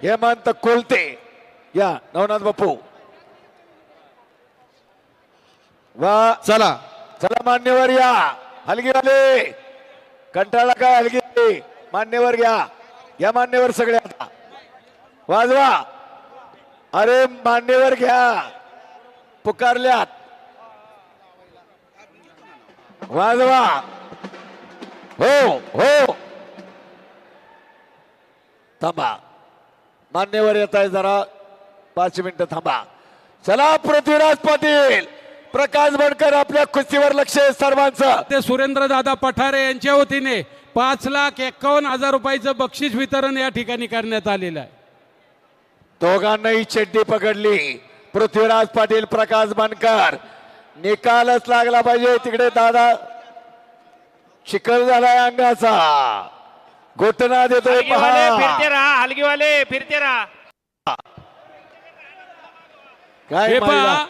हेमंत कोलते या नवनाथ बापू वा चला चला मान्यवर या हलगीवाले कंटाळा काय हलगी मान्यवर घ्या मान्यवर सगळे आता वाजवा अरे मान्यवर घ्या पुकारल्यात वाजवा हो हो थांबा मान्यवर येत आहे जरा 5 मिनिटं थांबा चला पृथ्वीराज पाटील प्रकाश बनकर आपल्या कुस्तीवर लक्ष आहे सर्वांचं ते सुरेंद्र दादा पठारे यांच्या वतीने 5,51,000 रुपयाचं बक्षीस वितरण या ठिकाणी करण्यात आलेलं आहे. दोघांनाही चड्डी पकडली पृथ्वीराज पाटील प्रकाश बनकर निकालच लागला पाहिजे तिकडे दादा चिखल झालाय अंगाचा घोटना देतोय फिरते रहा हलगीवाले फिरते रहा काय हे माहिती? पहा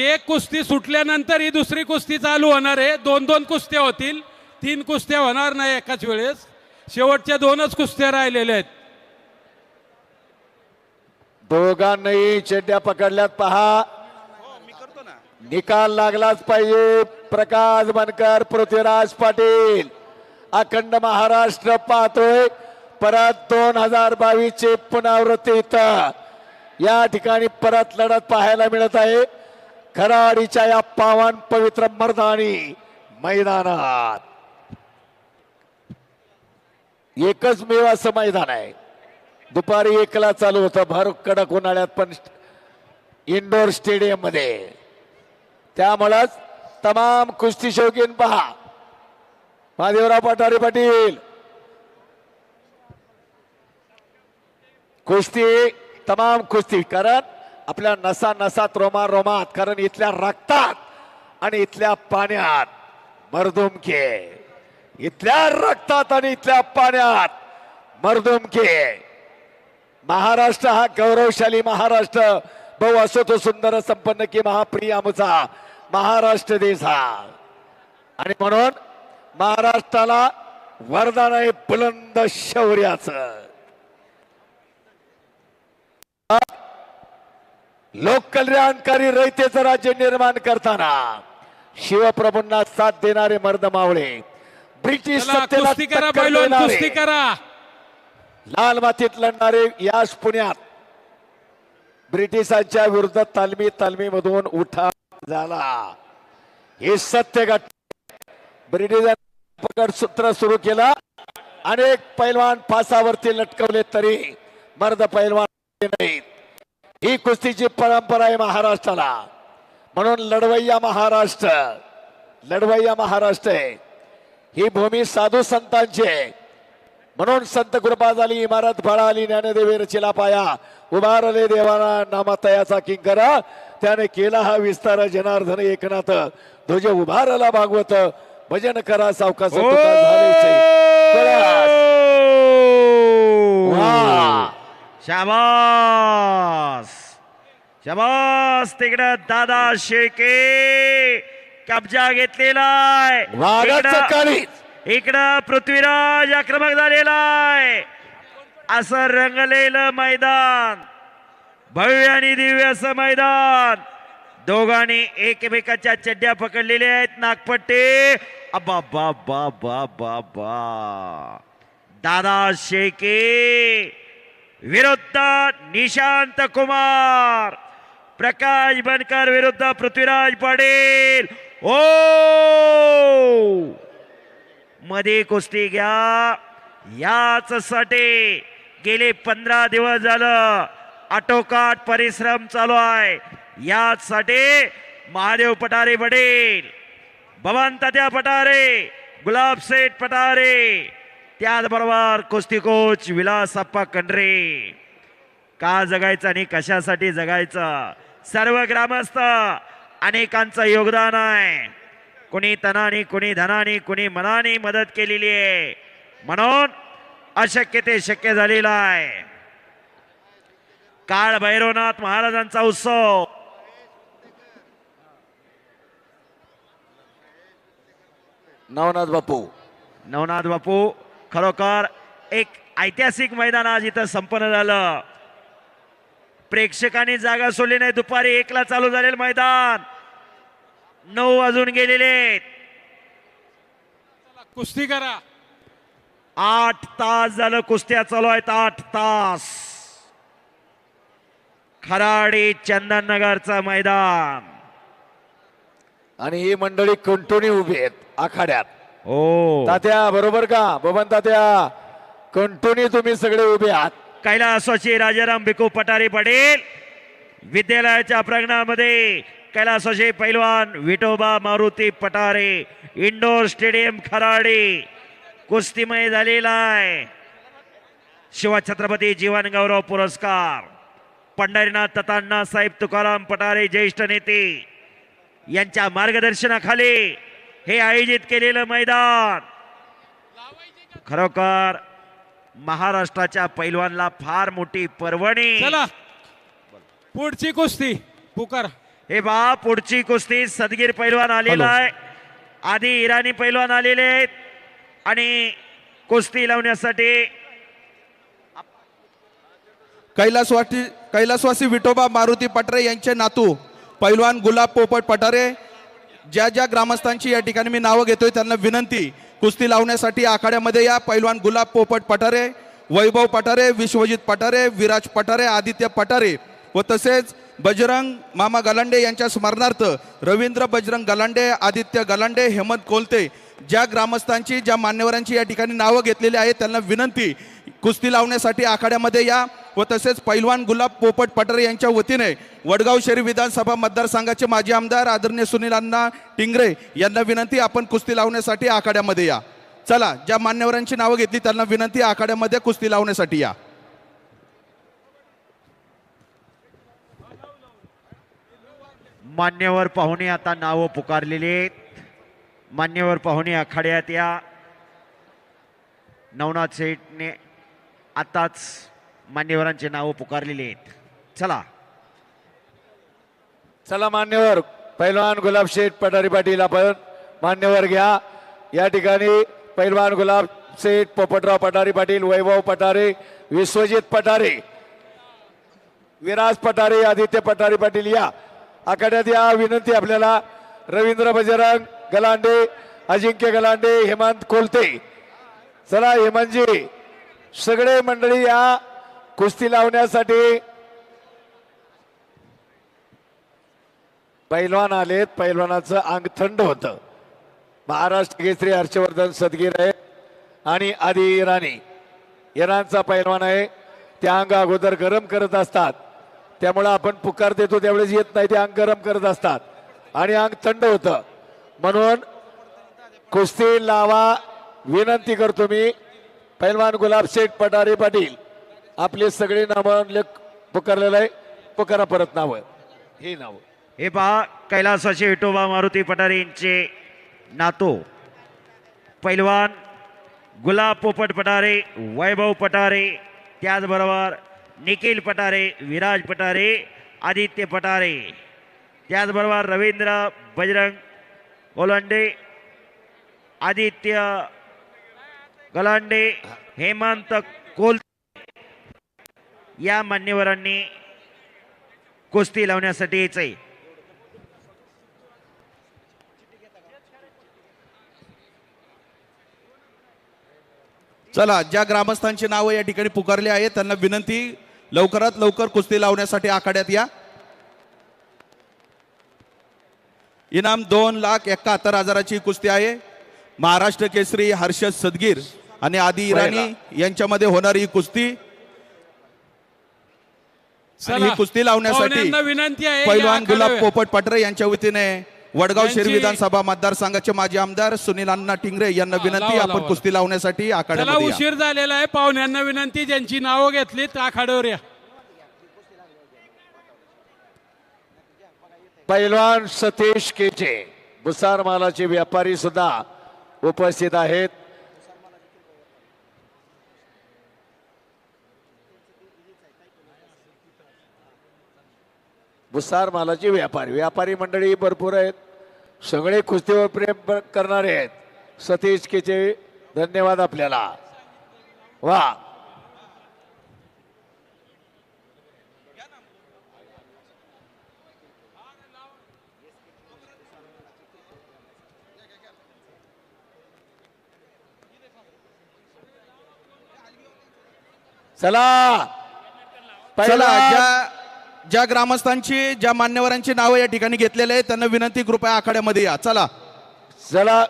एक कुस्ती सुटल्यानंतर ही दुसरी कुस्ती चालू होणार आहे. 2-2 कुस्त्या होतील 3 कुस्त्या होणार नाही एकाच वेळेस शेवटच्या 2च कुस्त्या राहिलेल्या आहेत. दोघांनाही चड्ड्या पकडल्यात पहा निकाल लागलाच पाहिजे प्रकाश बनकर पृथ्वीराज पाटील अखंड महाराष्ट्र पाहतोय परत 2022 ची पुनरावृत्ती इथं या ठिकाणी परत लढत पाहायला मिळत आहे खराडीच्या या पावन पवित्र मर्दानी मैदानात एकच मेव असं मैदान आहे दुपारी 1ला चालू होतं भर कडक उन्हाळ्यात पण इंडोर स्टेडियम मध्ये त्यामुळेच तमाम कुस्ती शौकीन पहा महादेवराव पठारे पाटील कुस्ती तमाम कुस्ती कारण आपल्या नसा नसात रोमात कारण इथल्या रक्तात आणि इथल्या पाण्यात मर्दुमके इथल्या रक्तात आणि इथल्या पाण्यात मर्दुमके महाराष्ट्र हा गौरवशाली महाराष्ट्र बहु असो तो सुंदर संपन्न की महाप्रिय आमचा महाराष्ट्र देश हा आणि म्हणून महाराष्ट्राला वरदान आहे बुलंद शौर्याचं लोककल्याणकारी रयतेचं राज्य निर्माण करताना शिवप्रभूंना साथ देणारे मर्द मावळे ब्रिटिश चला, सत्तेला कुस्ती करा टक्कर बैलोन देणारे, कुस्ती करा. लाल मातीत लढणारे याच पुण्यात ब्रिटिशांच्या विरुद्ध तालमीमधून उठा झाला हे सत्य घटना ब्रिटिशांनी पकड सूत्र सुरू केला अनेक पैलवान फासावरती लटकवले तरी मर्द पैलवान नाहीत ही कुस्तीची परंपरा आहे महाराष्ट्राला म्हणून लढवय्या महाराष्ट्र आहे ही भूमी साधू संतांची आहे म्हणून संत कृपा झाली इमारत फळाली ज्ञानदेवी रचिला पाया उभारले देवाना नामातयाचा किंकरा त्याने केला हा विस्तार जनार्दन एकनाथ ध्वज उभारला भागवत भजन करा सावकाश शाबास शाबास तिकडं दादा शेळके कब्जा घेतलेला आहे इकडं पृथ्वीराज आक्रमक झालेला आहे असं रंगलेलं मैदान भव्य आणि दिव्य असं मैदान दोघांनी एकमेकाच्या चड्ड्या पकडलेल्या आहेत नागपट्टे अबा बा बा बा बा बा दादा शेळके विरुद्ध निशांत कुमार प्रकाश बनकर विरुद्ध पृथ्वीराज पाटील ओ मध्ये कुस्ती घ्या याच साठी गेले 15 दिवस झालं आटोकाट परिश्रम चालू आहे याच साठी महादेव पठारे पाटील भवन तात्या पठारे गुलाब सेठ पठारे त्याचबरोबर कुस्ती कोच विलासप्पा कंडरे का जगायचं आणि कशासाठी जगायचं सर्व ग्रामस्थ अनेकांचं योगदान आहे कुणी तनाने कुणी धनाने कुणी मनाने मदत केलेली आहे म्हणून अशक्य ते शक्य झालेलं आहे काळ भैरवनाथ महाराजांचा उत्सव नवनाथ बापू खरोखर एक ऐतिहासिक मैदान आज इथं संपन्न झालं प्रेक्षकांनी जागा सोडली नाही. दुपारी 1ला चालू झालेलं मैदान 9 वाजून गेलेले आहेत. कुस्ती करा. 8 तास झालं कुस्त्या चालू आहेत. 8 तास. खराडी चंदननगरचं मैदान. आणि ही मंडळी कंटिन्यू उभी आहेत आखाड्यात. हो तात्या बरोबर का बबन तात्या? कंटिन्यू तुम्ही सगळे उभे आहात. कैलासवासी राजाराम भिकू पठारे पाटील विद्यालयाच्या प्रांगणामध्ये कैलासवासी पैलवान विठोबा मारुती पठारे इंडोर स्टेडियम खराडी कुस्तीमय झालेला आहे. शिवछत्रपती जीवन गौरव पुरस्कार पंढरीनाथ तथांना साहेब तुकाराम पठारे ज्येष्ठ नेते यांच्या मार्गदर्शनाखाली हे आयोजित केलेलं मैदान खरोखर महाराष्ट्राच्या पैलवानला फार मोठी पर्वणी. चला पुढची कुस्ती पुकार. हे बा पुढची कुस्ती सदगीर पैलवान आलेला आहे. आधी इराणी पैलवान आलेले आहेत आणि कुस्ती लावण्यासाठी कैलासवासी विठोबा मारुती पठारे यांचे नातू पैलवान गुलाब पोपट पठारे. ज्या ज्या ग्रामस्थांची या ठिकाणी मी नावं घेतोय त्यांना विनंती, कुस्ती लावण्यासाठी आखाड्यामध्ये या. पैलवान गुलाब पोपट पठारे, वैभव पठारे, विश्वजित पठारे, विराज पठारे, आदित्य पठारे व तसेच बजरंग मामा गलांडे यांच्या स्मरणार्थ रवींद्र बजरंग गलांडे, आदित्य गलांडे, हेमंत कोलते, ज्या ग्रामस्थांची ज्या मान्यवरांची या ठिकाणी नावं घेतलेली आहेत त्यांना विनंती, कुस्ती लावण्यासाठी आखाड्यामध्ये या. व तसेच पैलवान गुलाब पोपट पठारे यांच्या वतीने वडगाव शहरी विधानसभा मतदारसंघाचे माजी आमदार आदरणीय सुनील अण्णा टिंगरे यांना विनंती, आपण कुस्ती लावण्यासाठी आखाड्यामध्ये या. चला, ज्या मान्यवरांची नावं घेतली त्यांना विनंती, आखाड्यामध्ये कुस्ती लावण्यासाठी या. मान्यवर पाहुणे आता नावं पुकारलेली आहेत. मान्यवर पाहुणे आखाड्यात या. नवनाथ शेठने आताच मान्यवरांची नावं पुकारलेली आहेत. चला चला मान्यवर पैलवान गुलाब शेठ पठारे पाटील आपण मान्यवर घ्या. या ठिकाणी पैलवान गुलाब शेठ पोपटराव पठारे पाटील, वैभव पठारे, विश्वजित पठारे, विराज पठारे, आदित्य पठारे पाटील या आखाड्यात या. विनंती आपल्याला रवींद्र बजरंग गलांडे, अजिंक्य गलांडे, हेमंत कोलते. चला हेमंतजी, सगळे मंडळी या कुस्ती लावण्यासाठी. पैलवान आलेत, पैलवानाचं अंग थंड होतं. महाराष्ट्र केसरी हर्षवर्धन सदगीर आहे आणि आधी इराणचा पैलवान आहे. त्या अंग अगोदर गरम करत असतात, त्यामुळे आपण पुकार देतो त्यावेळेस येत नाही, ते अंग गरम करत असतात आणि अंग थंड होतं. म्हणून कुस्ती लावा विनंती करतो मी. पैलवान गुलाब शेठ पठारे पाटील आपले सगळे नावं पुकारलेलं आहे. पुकारा परत नावं, हे नाव. हे पहा, कैलासवासी विठोबा मारुती पठारे यांचे नातू पैलवान गुलाब पोपट पठारे, वैभव पठारे, त्याचबरोबर निखिल पठारे, विराज पठारे, आदित्य पठारे, त्याचबरोबर रवींद्र बजरंग गोलांडे, आदित्य गलांडे, हेमंत कोल या मान्यवरांनी कुस्ती लावण्यासाठी यायचंय. चला, ज्या ग्रामस्थांची नावं या ठिकाणी पुकारली आहेत त्यांना विनंती, लवकरात लवकर कुस्ती लावण्यासाठी आखाड्यात या. इनाम 2,71,000ची कुस्ती आहे. महाराष्ट्र केसरी हर्षद सदगीर आणि आदी इराणी यांच्यामध्ये होणारी ही कुस्ती. आणि ही कुस्ती लावण्यासाठी पाहुण्यांना विनंती आहे, पैलवान या गुलाब आखाड्यावर. पोपट पठारे यांच्या वतीने वडगाव शहरी त्यांची- विधानसभा मतदारसंघाचे माजी आमदार सुनील अण्णा टिंगरे यांना विनंती, लावा, आपण लावा. कुस्ती लावण्यासाठी त्याला आखाड्यामध्ये या. उशीर झालेला आहे. पाहुण्यांना विनंती, ज्यांची नावं घेतली त्या आखाड्यावर या. पैलवान सतीश केचे भुसार मालाचे व्यापारी सुद्धा उपस्थित आहेत. भुसार मालाचे व्यापारी मंडळी भरपूर आहेत. सगळे कुस्तीवर प्रेम करणारे आहेत. सतीश केचे धन्यवाद आपल्याला. वा चला चला पहिलवान. ज्या ग्रामस्थांची ज्या मान्यवरांची नावं या ठिकाणी घेतलेले आहेत त्यांना विनंती कृपया आखाड्यामध्ये या. चला चला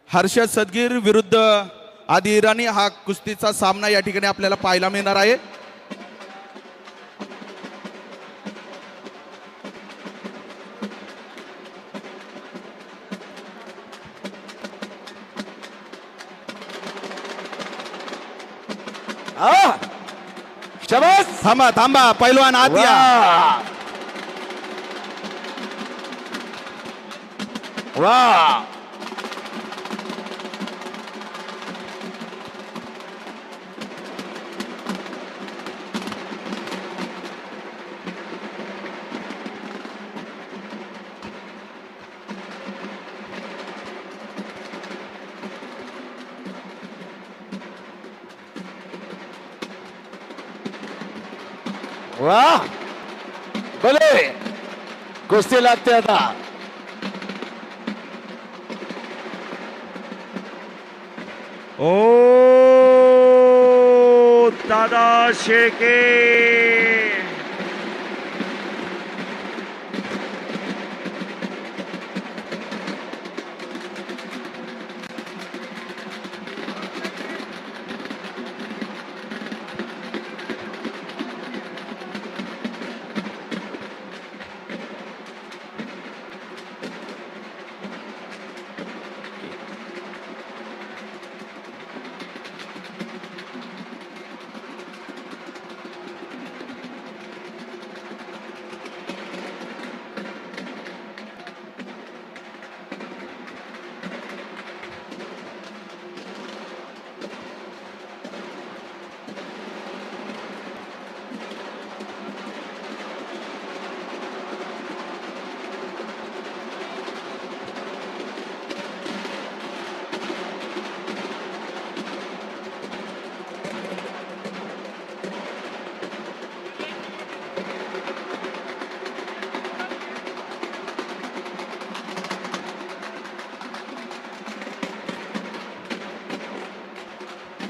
हर्षद सदगीर विरुद्ध आदी इराणी हा कुस्तीचा सामना या ठिकाणी आपल्याला पाहायला मिळणार आहे. हा शाबास. थांबा थांबा पैलवान आत या. वा वा वा भले कुस्ती लागते आता. ओ दादा शेळके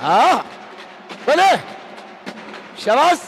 हा भले शाबास.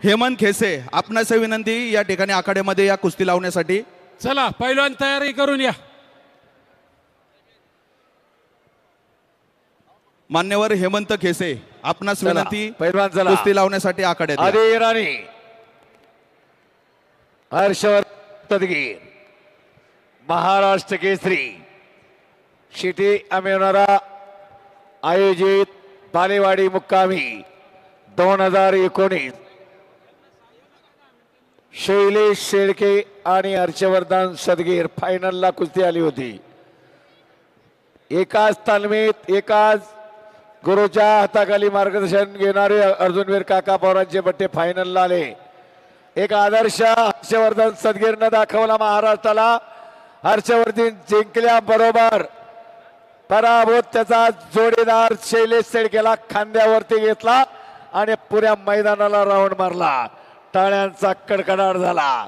हेमंत खेसे आपणास विनंती या ठिकाणी आखाड्यामध्ये या कुस्ती लावण्यासाठी. चला पैलवान तयारी करून या. मान्यवर हेमंत खेसे आपणास चला, विनंती पैलवान चला. कुस्ती लावण्यासाठी आखाड्यात या. आदी इराणी हर्षवर्धन सदगीर महाराष्ट्र केसरी शिटी अमेनरा आयोजित बालेवाडी मुक्कामी 2019 शैलेश शेळके आणि हर्षवर्धन सदगीर फायनलला कुस्ती आली होती. एकाच तालमीत एकाच गुरुच्या हाताखाली मार्गदर्शन घेणारे अर्जुनवीर काका पवारांचे बट्टे फायनलला आले. एक आदर्श हर्षवर्धन सदगीरनं दाखवला महाराष्ट्राला. हर्षवर्धन जिंकल्याबरोबर पराभूत त्याचा जोडीदार शैलेश शेळकेला खांद्यावरती घेतला आणि पुऱ्या मैदानाला राऊंड मारला. टाळ्यांचा कडकडाट झाला.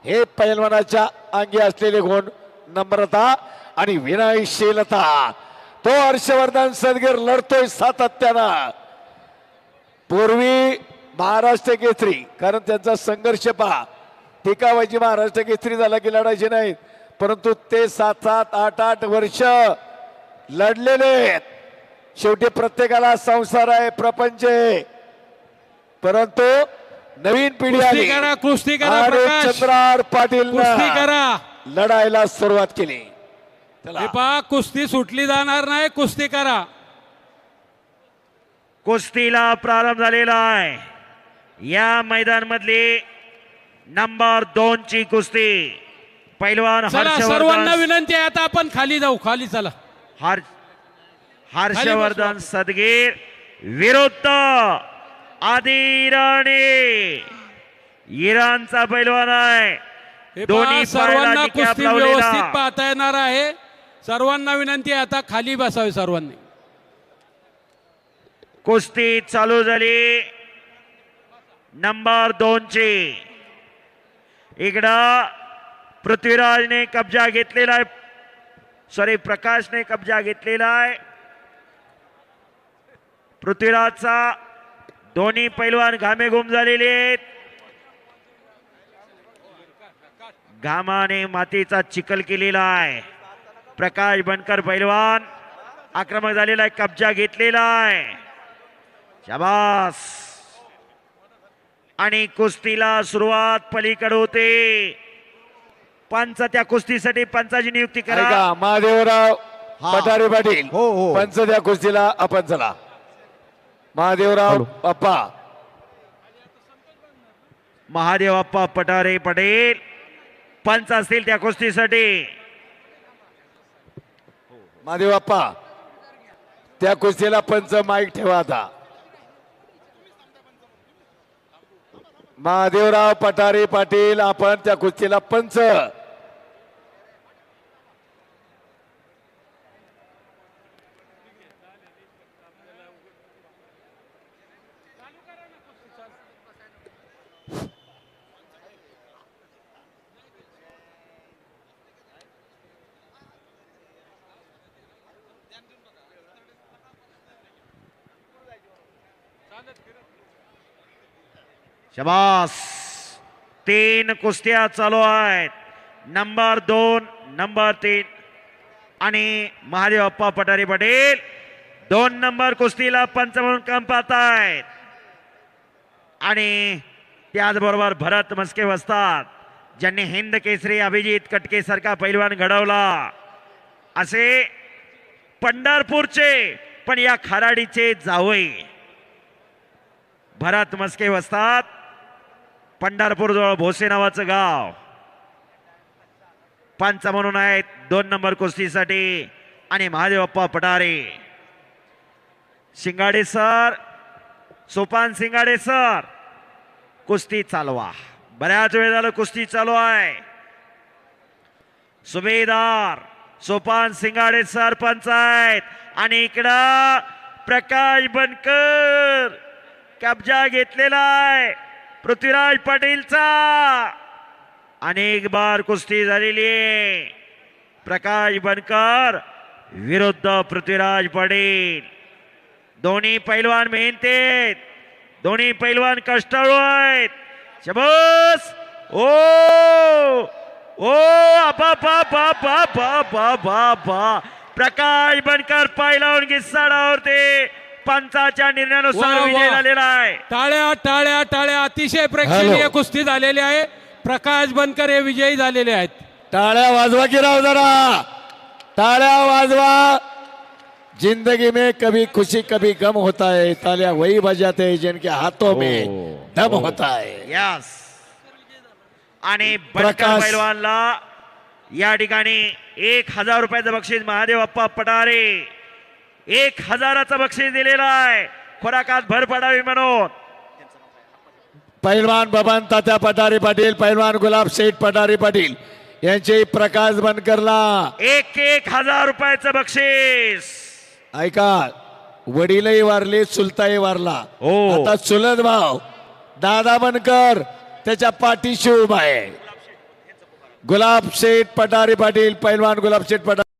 हे पैलवानाच्या अंगी असलेले गुण, नम्रता आणि विनयशीलता. तो हर्षवर्धन सदगीर लढतोय सातत्यानं. पूर्वी महाराष्ट्र केसरी, कारण त्यांचा संघर्ष पहा, टिकावायची महाराष्ट्र केसरी झाला की लढायचे नाहीत, परंतु ते 7-7, 8-8 वर्ष लढलेले आहेत. शेवटी प्रत्येकाला संसार आहे, प्रपंच आहे, परंतु नवीन पिढी कुस्ती आली करा, कुस्ती करा आणि प्रकाश. चंद्रार पाटील कुस्ती करा. लढायला सुरुवात केली. हे पहा, कुस्ती सुटली जाणार नाही, कुस्ती करा. कुस्तीला प्रारंभ झालेला आहे. या मैदान मधली नंबर 2 ची कुस्ती पैलवान चला सर्वांना हर्षवर्धन विनंती आहे, आता आपण खाली जाऊ. खाली चला. हर्षवर्धन सदगीर विरुद्ध आदिराणे इराणचा पैलवान आहे. हे दोन्ही पहा, सर्वांना पायाला निकाब कुस्ती लावलेला. व्यवस्थित पाहता येणार आहे. सर्वांना विनंती आहे आता खाली बसावे सर्वांनी. कुस्ती चालू झाली नंबर 2 ची. इकडं पृथ्वीराजने कब्जा घेतलेला आहे, सॉरी प्रकाशने कब्जा घेतलेला आहे. पृथ्वीराजचा दोन्ही पैलवान घामेघूम झालेले आहेत. घामाने मातीचा चिखल केलेला आहे. प्रकाश बनकर पैलवान आक्रमक झालेला आहे, कब्जा घेतलेला आहे. शाबास. आणि कुस्तीला सुरुवात पलीकडे होते. पंच त्या कुस्तीसाठी पंचाची नियुक्ती करा. ऐका महादेवराव पठारे पाटील हो, हो. पंच त्या कुस्तीला आपण चला. महादेवराव बाप्पा महादेव अप्पा पठारे पटेल पंच असतील त्या कुस्तीसाठी. महादेव बाप्पा त्या कुस्तीला पंच माईक ठेवा आता. महादेवराव पठारे पाटील आपण त्या कुस्तीला पंच. शबास. 3 कुस्त्या चालू आहेत. नंबर 2 नंबर 3 आणि महादेव अप्पा पठारे पटेल 2 नंबर कुस्तीला पंच म्हणून काम पाहतायत. आणि त्याचबरोबर भरत मस्के वस्ताद ज्यांनी हिंद केसरी अभिजित कटके सारखा पैलवान घडवला, असे पंढरपूरचे पण या खराडीचे जावई भरत मस्के वस्ताद, पंढरपूर जवळ भोसे नावाचं गाव, पंच म्हणून आहेत 2 नंबर कुस्तीसाठी. आणि महादेव अप्पा पठारे. शिंगाडे सर, सोपान शिंगाडे सर, कुस्ती चालवा. बऱ्याच वेळ झालं कुस्ती चालू आहे. सुभेदार सोपान शिंगाडे सर पंच आहेत. आणि इकडं प्रकाश बनकर कब्जा घेतलेला आहे पृथ्वीराज पाटीलचा. अनेक बार कुस्ती झालेली आहे. प्रकाश बनकर विरुद्ध पृथ्वीराज पाटील. दोन्ही पैलवान मेहनती आहेत, दोन्ही पैलवान कष्टाळू आहेत. शबास. ओ ओ बा बा बा बा बा बा बा बा. प्रकाश बनकर पैलवान घिसाडावरती पंचाच्या निर्णयानुसार वा, वा. विजय झालेला आहे. टाळ्या टाळ्या टाळ्या. अतिशय प्रेक्षणीय हॅलो. कुस्ती झालेली आहे. प्रकाश बनकर हे विजयी झालेले आहेत. टाळ्या वाजवा की राव जरा. टाळ्या वाजवा. जिंदगी में कभी खुशी कभी गम होता है, तालियां वही बजाते हैं जिनके हाथों में दम होता है. यस. आणि बनकर प्रकाश. पैलवानला या ठिकाणी 1000 रुपयाचं बक्षीस महादेव अप्पा पठारे 1000चं बक्षीस दिलेलं आहे. खोराकात भर पडावी म्हणून. पैलवान बबन तात्या पठारे पाटील, पैलवान गुलाब शेठ पठारे पाटील यांचे प्रकाश बनकरला 1000 रुपयाचं बक्षीस. ऐका, वडीलही वारले, चुलताही वारला. हो. आता चुलत भाव दादा बनकर त्याच्या पाठीशी उभा आहे. गुलाब शेठ पठारे पाटील, पैलवान गुलाब शेठ पठारे